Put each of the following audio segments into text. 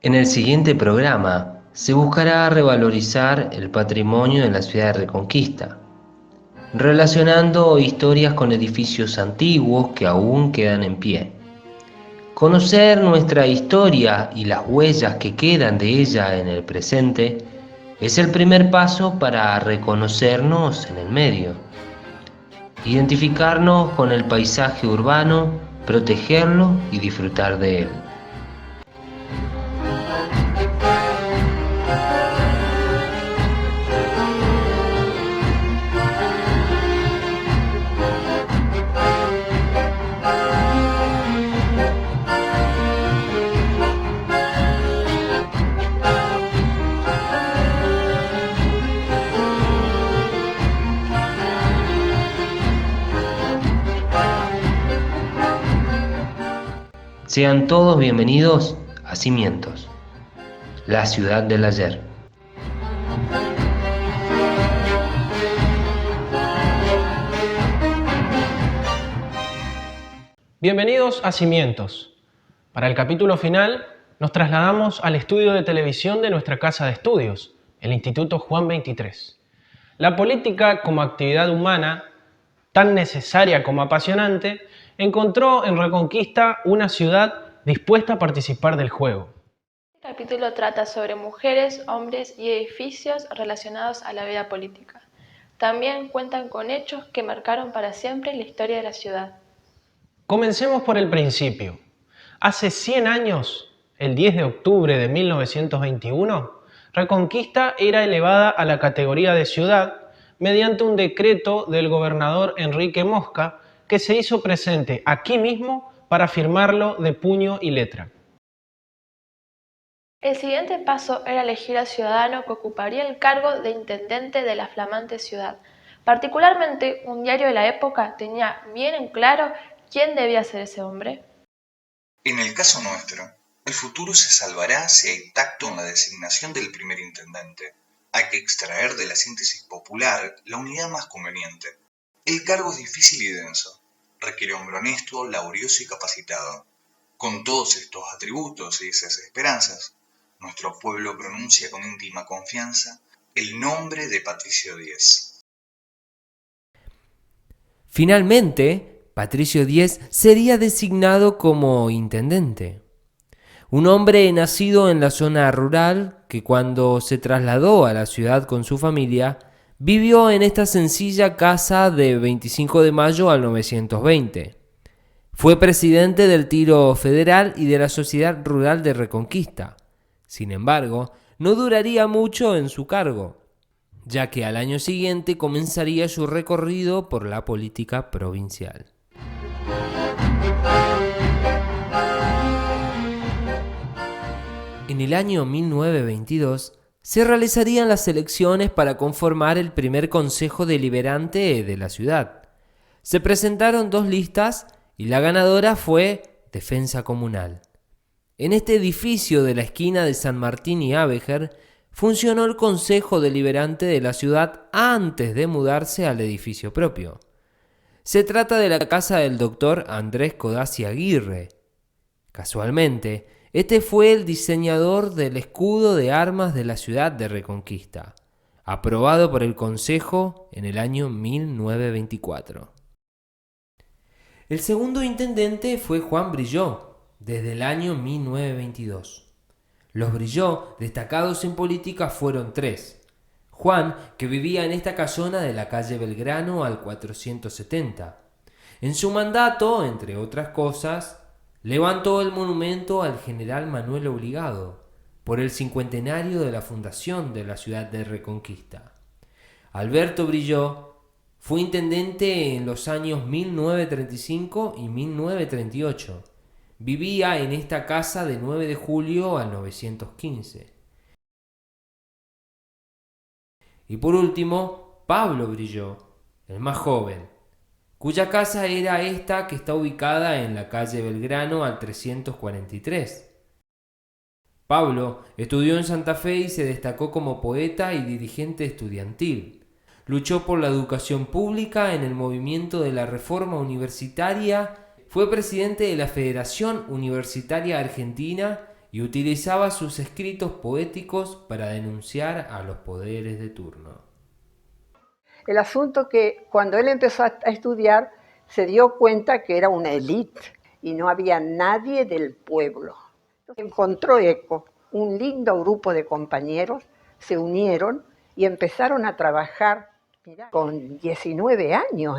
En el siguiente programa se buscará revalorizar el patrimonio de la ciudad de Reconquista, relacionando historias con edificios antiguos que aún quedan en pie. Conocer nuestra historia y las huellas que quedan de ella en el presente es el primer paso para reconocernos en el medio, identificarnos con el paisaje urbano, protegerlo y disfrutar de él. Sean todos bienvenidos a Cimientos, la ciudad del ayer. Bienvenidos a Cimientos. Para el capítulo final nos trasladamos al estudio de televisión de nuestra casa de estudios, el Instituto Juan 23. La política como actividad humana, tan necesaria como apasionante, encontró en Reconquista una ciudad dispuesta a participar del juego. Este capítulo trata sobre mujeres, hombres y edificios relacionados a la vida política. También cuentan con hechos que marcaron para siempre la historia de la ciudad. Comencemos por el principio. Hace 100 años, el 10 de octubre de 1921, Reconquista era elevada a la categoría de ciudad mediante un decreto del gobernador Enrique Mosca que se hizo presente aquí mismo para firmarlo de puño y letra. El siguiente paso era elegir al ciudadano que ocuparía el cargo de intendente de la flamante ciudad. Particularmente, un diario de la época tenía bien en claro quién debía ser ese hombre. En el caso nuestro, el futuro se salvará si hay tacto en la designación del primer intendente. Hay que extraer de la síntesis popular la unidad más conveniente. El cargo es difícil y denso. Requiere hombre honesto, laborioso y capacitado. Con todos estos atributos y esas esperanzas, nuestro pueblo pronuncia con íntima confianza el nombre de Patricio Díez. Finalmente, Patricio Díez sería designado como intendente. Un hombre nacido en la zona rural que cuando se trasladó a la ciudad con su familia, vivió en esta sencilla casa de 25 de mayo al 920. Fue presidente del Tiro Federal y de la Sociedad Rural de Reconquista. Sin embargo, no duraría mucho en su cargo, ya que al año siguiente comenzaría su recorrido por la política provincial. En el año 1922 se realizarían las elecciones para conformar el primer consejo deliberante de la ciudad. Se presentaron dos listas y la ganadora fue Defensa Comunal. En este edificio de la esquina de San Martín y Abejer funcionó el consejo deliberante de la ciudad antes de mudarse al edificio propio. Se trata de la casa del doctor Andrés Codazzi Aguirre. Casualmente, este fue el diseñador del escudo de armas de la ciudad de Reconquista, aprobado por el Consejo en el año 1924. El segundo intendente fue Juan Brilló, desde el año 1922. Los Brilló, destacados en política, fueron tres. Juan, que vivía en esta casona de la calle Belgrano al 470. En su mandato, entre otras cosas, levantó el monumento al general Manuel Obligado por el cincuentenario de la fundación de la ciudad de Reconquista. Alberto Brilló fue intendente en los años 1935 y 1938. Vivía en esta casa de 9 de julio al 915. Y por último, Pablo Brilló, el más joven, cuya casa era esta que está ubicada en la calle Belgrano al 343. Pablo estudió en Santa Fe y se destacó como poeta y dirigente estudiantil. Luchó por la educación pública en el movimiento de la Reforma Universitaria. Fue presidente de la Federación Universitaria Argentina y utilizaba sus escritos poéticos para denunciar a los poderes de turno. El asunto que cuando él empezó a estudiar se dio cuenta que era una élite y no había nadie del pueblo. Encontró eco, un lindo grupo de compañeros se unieron y empezaron a trabajar, mirá, con 19 años,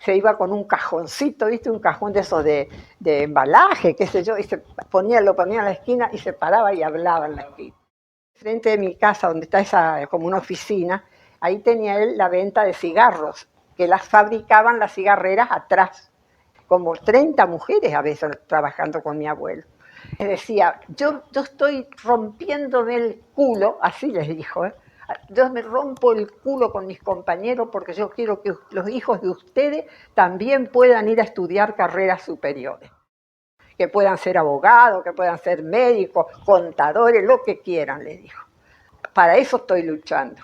Se iba con un cajoncito, ¿viste? Un cajón de esos de embalaje, qué sé yo, y lo ponía en la esquina y se paraba y hablaba en la esquina. Frente de mi casa, donde está esa como una oficina, ahí tenía él la venta de cigarros, que las fabricaban las cigarreras atrás, como 30 mujeres a veces trabajando con mi abuelo. Les decía, yo estoy rompiéndome el culo, así les dijo, yo me rompo el culo con mis compañeros porque yo quiero que los hijos de ustedes también puedan ir a estudiar carreras superiores. Que puedan ser abogados, que puedan ser médicos, contadores, lo que quieran, les dijo. Para eso estoy luchando.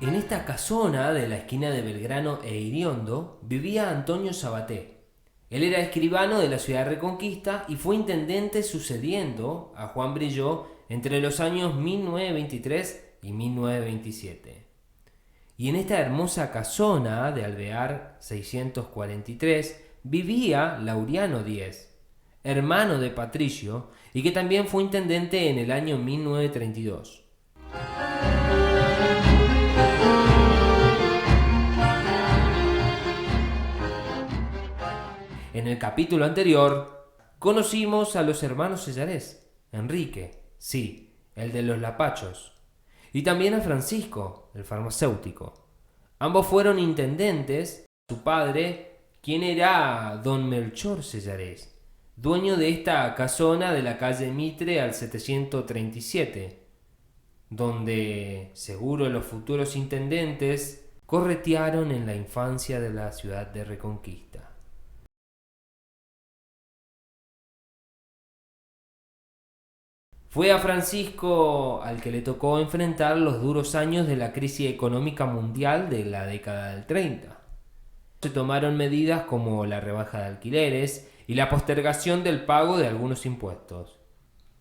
En esta casona de la esquina de Belgrano e Iriondo vivía Antonio Sabaté. Él era escribano de la ciudad de Reconquista y fue intendente sucediendo a Juan Brilló entre los años 1923 y 1927. Y en esta hermosa casona de Alvear 643 vivía Laureano Díez, hermano de Patricio, y que también fue intendente en el año 1932. En el capítulo anterior conocimos a los hermanos Sellarés, Enrique, sí, el de los lapachos, y también a Francisco, el farmacéutico. Ambos fueron intendentes. Su padre, quien era don Melchor Sellarés, dueño de esta casona de la calle Mitre al 737, donde seguro los futuros intendentes corretearon en la infancia de la ciudad de Reconquista. Fue a Francisco al que le tocó enfrentar los duros años de la crisis económica mundial de la década del 30. Se tomaron medidas como la rebaja de alquileres y la postergación del pago de algunos impuestos.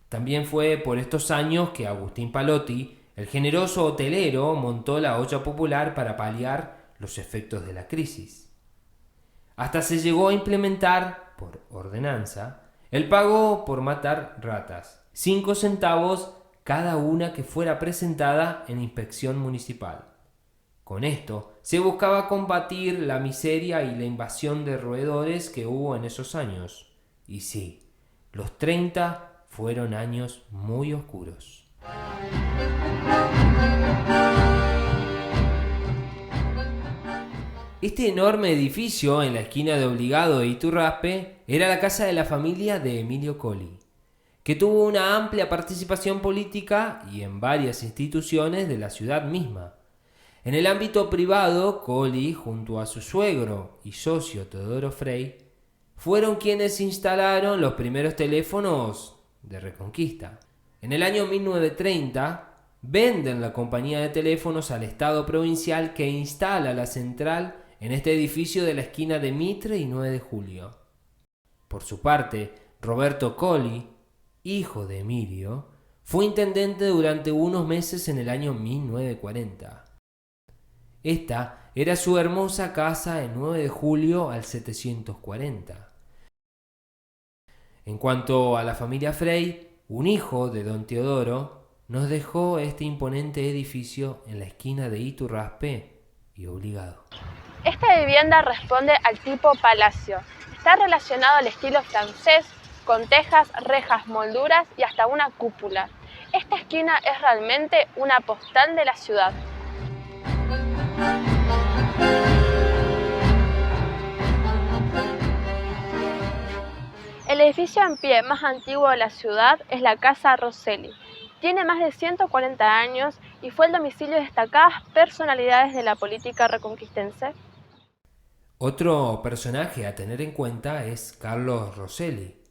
También fue por estos años que Agustín Palotti, el generoso hotelero, montó la olla popular para paliar los efectos de la crisis. Hasta se llegó a implementar, por ordenanza, el pago por matar ratas, 5 centavos cada una que fuera presentada en inspección municipal. Con esto se buscaba combatir la miseria y la invasión de roedores que hubo en esos años. Y sí, los 30 fueron años muy oscuros. Este enorme edificio en la esquina de Obligado e Iturraspe era la casa de la familia de Emilio Colli, que tuvo una amplia participación política y en varias instituciones de la ciudad misma. En el ámbito privado, Colli, junto a su suegro y socio Teodoro Frey, fueron quienes instalaron los primeros teléfonos de Reconquista. En el año 1930, venden la compañía de teléfonos al Estado provincial, que instala la central en este edificio de la esquina de Mitre y 9 de Julio. Por su parte, Roberto Colli, hijo de Emilio, fue intendente durante unos meses en el año 1940. Esta era su hermosa casa en 9 de julio al 740. En cuanto a la familia Frey, un hijo de don Teodoro nos dejó este imponente edificio en la esquina de Iturraspe y Obligado. Esta vivienda responde al tipo palacio. Está relacionado al estilo francés, con tejas, rejas, molduras y hasta una cúpula. Esta esquina es realmente una postal de la ciudad. El edificio en pie más antiguo de la ciudad es la Casa Rosselli. Tiene más de 140 años y fue el domicilio de destacadas personalidades de la política reconquistense. Otro personaje a tener en cuenta es Carlos Rosselli,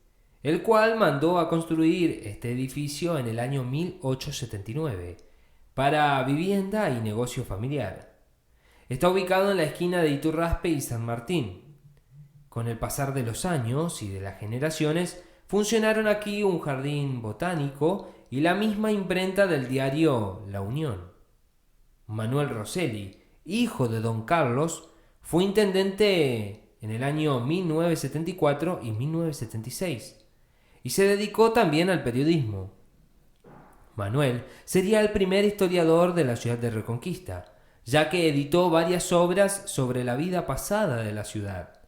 el cual mandó a construir este edificio en el año 1879 para vivienda y negocio familiar. Está ubicado en la esquina de Iturraspe y San Martín. Con el pasar de los años y de las generaciones, funcionaron aquí un jardín botánico y la misma imprenta del diario La Unión. Manuel Rosselli, hijo de don Carlos, fue intendente en el año 1974 y 1976 y se dedicó también al periodismo. Manuel sería el primer historiador de la ciudad de Reconquista, ya que editó varias obras sobre la vida pasada de la ciudad.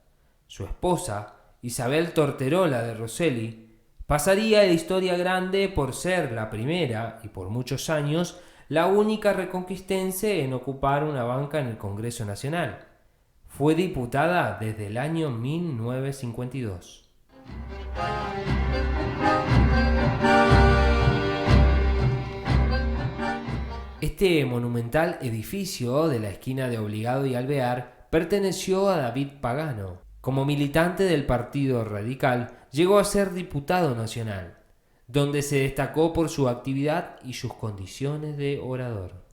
Su esposa, Isabel Torterola de Rosselli, pasaría a la historia grande por ser la primera y por muchos años la única reconquistense en ocupar una banca en el Congreso Nacional. Fue diputada desde el año 1952. Este monumental edificio de la esquina de Obligado y Alvear perteneció a David Pagano. Como militante del Partido Radical, llegó a ser diputado nacional, donde se destacó por su actividad y sus condiciones de orador.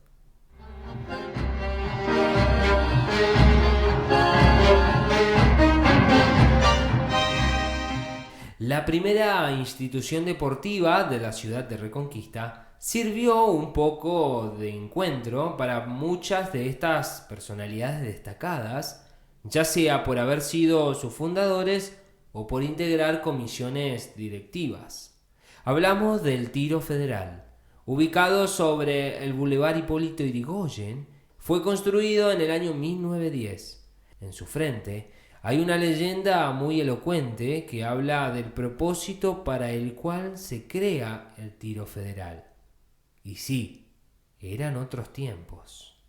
La primera institución deportiva de la ciudad de Reconquista sirvió un poco de encuentro para muchas de estas personalidades destacadas, ya sea por haber sido sus fundadores o por integrar comisiones directivas. Hablamos del Tiro Federal. Ubicado sobre el Boulevard Hipólito Yrigoyen, fue construido en el año 1910. En su frente hay una leyenda muy elocuente que habla del propósito para el cual se crea el Tiro Federal. Y sí, eran otros tiempos.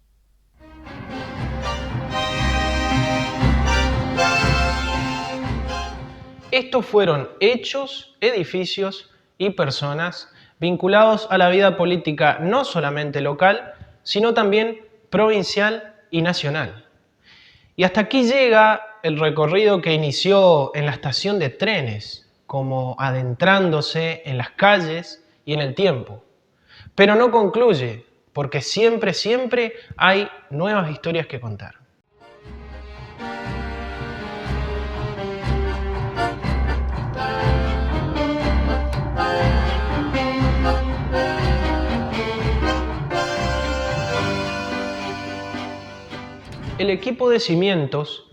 Estos fueron hechos, edificios y personas vinculados a la vida política no solamente local, sino también provincial y nacional. Y hasta aquí llega el recorrido que inició en la estación de trenes, como adentrándose en las calles y en el tiempo. Pero no concluye, porque siempre hay nuevas historias que contar. El equipo de cimientos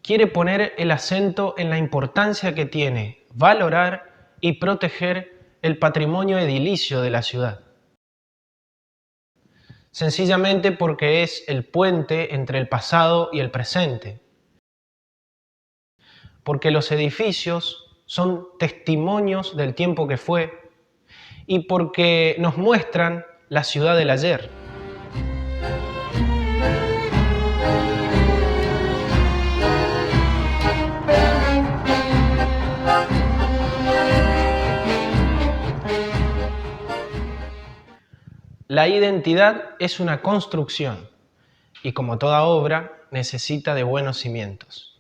quiere poner el acento en la importancia que tiene valorar y proteger el patrimonio edilicio de la ciudad. Sencillamente porque es el puente entre el pasado y el presente. Porque los edificios son testimonios del tiempo que fue y porque nos muestran la ciudad del ayer. La identidad es una construcción y como toda obra necesita de buenos cimientos.